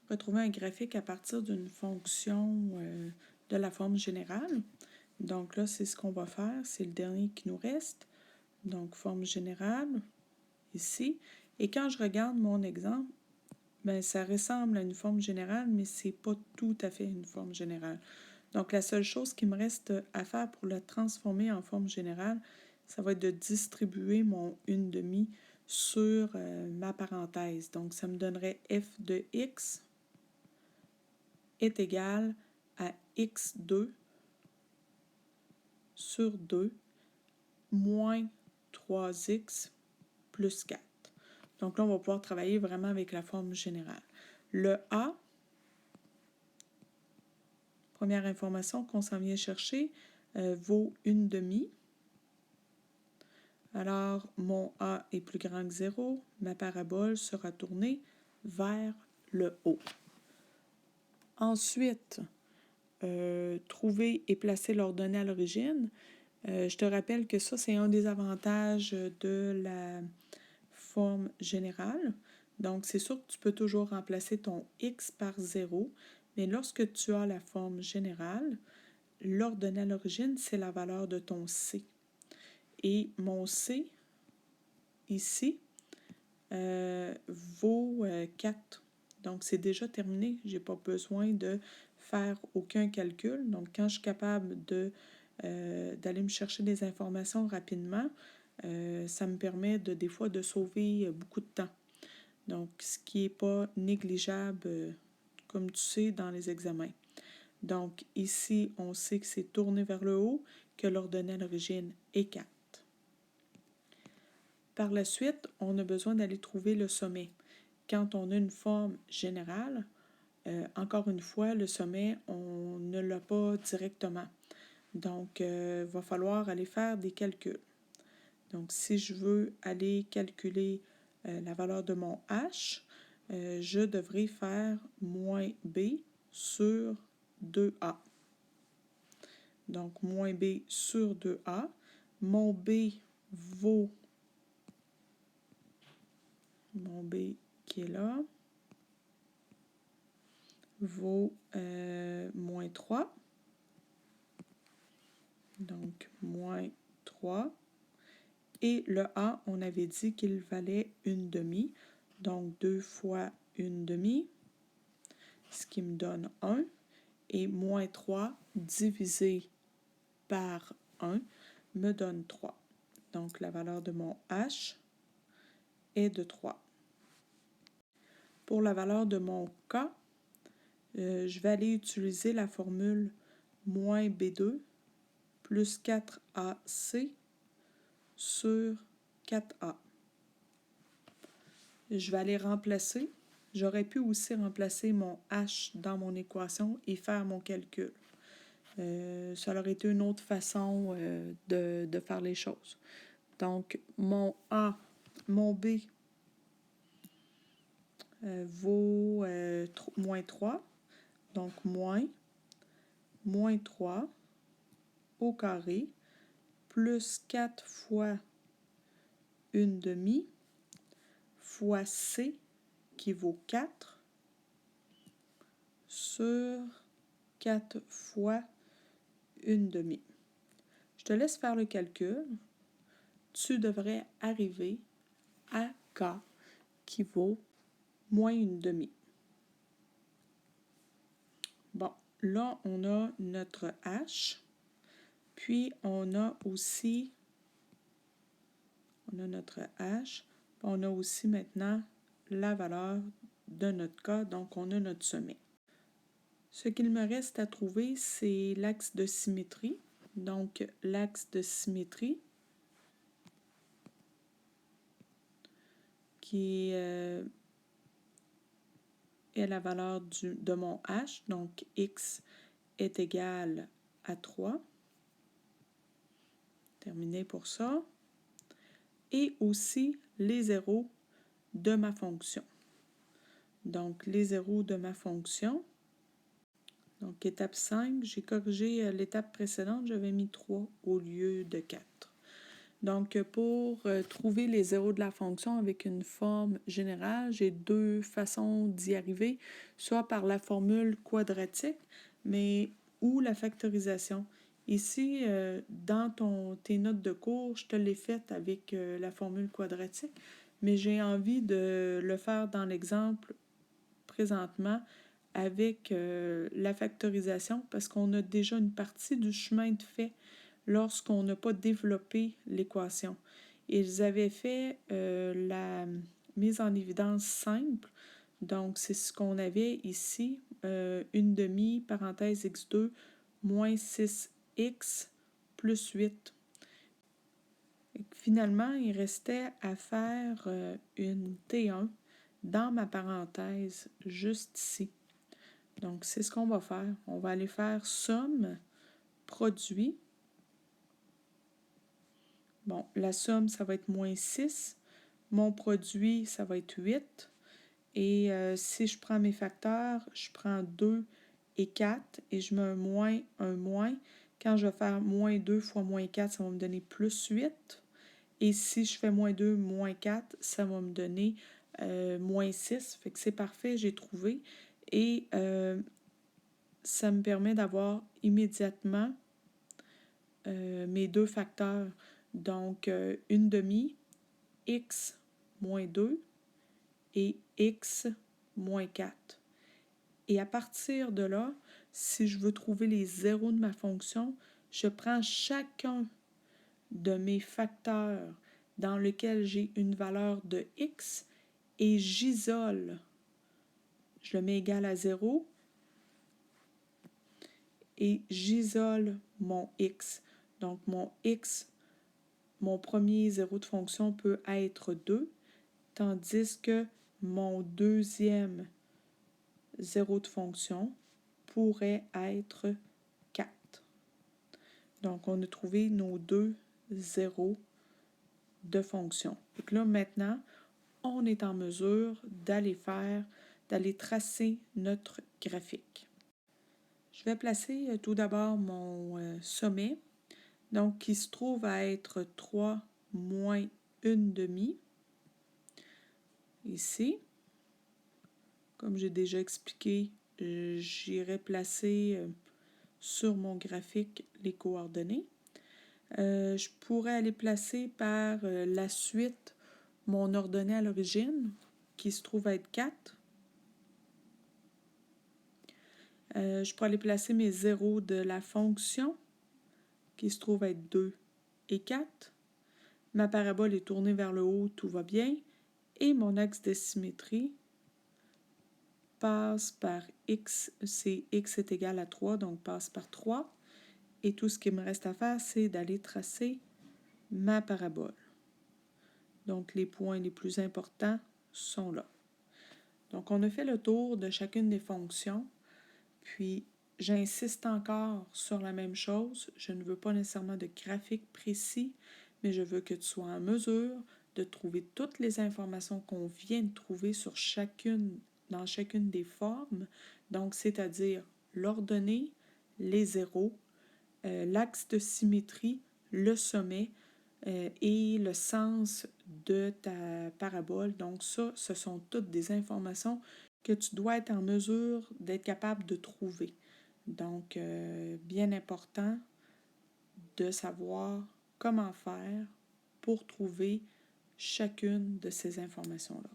retrouver un graphique à partir d'une fonction de la forme générale. Donc là, c'est ce qu'on va faire. C'est le dernier qui nous reste. Donc, forme générale, ici. Et quand je regarde mon exemple, ben, ça ressemble à une forme générale, mais c'est pas tout à fait une forme générale. Donc, la seule chose qui me reste à faire pour la transformer en forme générale, ça va être de distribuer mon 1/2 sur ma parenthèse. Donc, ça me donnerait f de x est égal à x2 sur 2 moins 3x plus 4. Donc là, on va pouvoir travailler vraiment avec la forme générale. Le A, première information qu'on s'en vient chercher, vaut 1/2. Alors, mon A est plus grand que 0. Ma parabole sera tournée vers le haut. Ensuite, trouver et placer l'ordonnée à l'origine. Je te rappelle que ça, c'est un des avantages de la forme générale. Donc, c'est sûr que tu peux toujours remplacer ton x par 0, mais lorsque tu as la forme générale, l'ordonnée à l'origine, c'est la valeur de ton c. Et mon c, ici, vaut 4. Donc, c'est déjà terminé. Je n'ai pas besoin de faire aucun calcul. Donc, quand je suis capable d'aller me chercher des informations rapidement, ça me permet des fois de sauver beaucoup de temps. Donc, ce qui n'est pas négligeable, comme tu sais, dans les examens. Donc, ici, on sait que c'est tourné vers le haut, que l'ordonnée à l'origine est 4. Par la suite, on a besoin d'aller trouver le sommet. Quand on a une forme générale, encore une fois, le sommet, on ne l'a pas directement. Donc, il va falloir aller faire des calculs. Donc, si je veux aller calculer la valeur de mon h, je devrais faire moins b sur 2a. Donc, moins b sur 2a. Mon b vaut, mon b qui est là, vaut moins 3. Donc, moins 3. Et le A, on avait dit qu'il valait 1/2. Donc, 2 fois 1/2, ce qui me donne 1. Et moins 3 divisé par 1 me donne 3. Donc, la valeur de mon H est de 3. Pour la valeur de mon K, je vais aller utiliser la formule moins B2 plus 4AC sur 4A. Je vais aller remplacer. J'aurais pu aussi remplacer mon H dans mon équation et faire mon calcul. Ça aurait été une autre façon de faire les choses. Donc, mon A, mon B vaut moins 3. Donc, moins 3 au carré plus 4 fois 1/2 fois C qui vaut 4 sur 4 fois 1/2. Je te laisse faire le calcul. Tu devrais arriver à K qui vaut moins 1/2. Bon, là, on a notre H. Puis, on a aussi notre H. On a aussi maintenant la valeur de notre K. Donc, on a notre sommet. Ce qu'il me reste à trouver, c'est l'axe de symétrie. Donc, l'axe de symétrie qui est la valeur de mon H. Donc, x est égal à 3. Terminé pour ça. Et aussi les zéros de ma fonction. Donc, les zéros de ma fonction. Donc, étape 5, j'ai corrigé l'étape précédente, j'avais mis 3 au lieu de 4. Donc, pour trouver les zéros de la fonction avec une forme générale, j'ai deux façons d'y arriver, soit par la formule quadratique, mais ou la factorisation. Ici, dans tes notes de cours, je te l'ai faite avec la formule quadratique, mais j'ai envie de le faire dans l'exemple présentement avec la factorisation parce qu'on a déjà une partie du chemin de fait lorsqu'on n'a pas développé l'équation. Ils avaient fait la mise en évidence simple, donc c'est ce qu'on avait ici, une demi, parenthèse x2, moins 6x plus 8. Et finalement, il restait à faire une T1 dans ma parenthèse, juste ici. Donc, c'est ce qu'on va faire. On va aller faire somme, produit. Bon, la somme, ça va être moins 6. Mon produit, ça va être 8. Et si je prends mes facteurs, je prends 2 et 4 et je mets un moins. Quand je vais faire moins 2 fois moins 4, ça va me donner plus 8. Et si je fais moins 2, moins 4, ça va me donner moins 6. Fait que c'est parfait, j'ai trouvé. Et ça me permet d'avoir immédiatement mes deux facteurs. Donc, une demi, x moins 2 et x moins 4. Et à partir de là, si je veux trouver les zéros de ma fonction, je prends chacun de mes facteurs dans lequel j'ai une valeur de x et j'isole. Je le mets égal à 0 et j'isole mon x. Donc, mon x, mon premier zéro de fonction peut être 2, tandis que mon deuxième zéro de fonction pourrait être 4. Donc, on a trouvé nos deux zéros de fonction. Donc là, maintenant, on est en mesure d'aller tracer notre graphique. Je vais placer tout d'abord mon sommet, donc qui se trouve à être 3 moins 1 demi. Ici, comme j'ai déjà expliqué, j'irai placer sur mon graphique les coordonnées. Je pourrais aller placer par la suite mon ordonnée à l'origine, qui se trouve à être 4. Je pourrais aller placer mes zéros de la fonction, qui se trouve à être 2 et 4. Ma parabole est tournée vers le haut, tout va bien. Et mon axe de symétrie passe par x, c'est x est égal à 3, donc passe par 3. Et tout ce qu'il me reste à faire, c'est d'aller tracer ma parabole. Donc, les points les plus importants sont là. Donc, on a fait le tour de chacune des fonctions. Puis, j'insiste encore sur la même chose. Je ne veux pas nécessairement de graphique précis, mais je veux que tu sois en mesure de trouver toutes les informations qu'on vient de trouver dans chacune des formes. Donc, c'est-à-dire l'ordonnée, les zéros, l'axe de symétrie, le sommet et le sens de ta parabole. Donc ça, ce sont toutes des informations que tu dois être en mesure d'être capable de trouver. Donc, bien important de savoir comment faire pour trouver chacune de ces informations-là.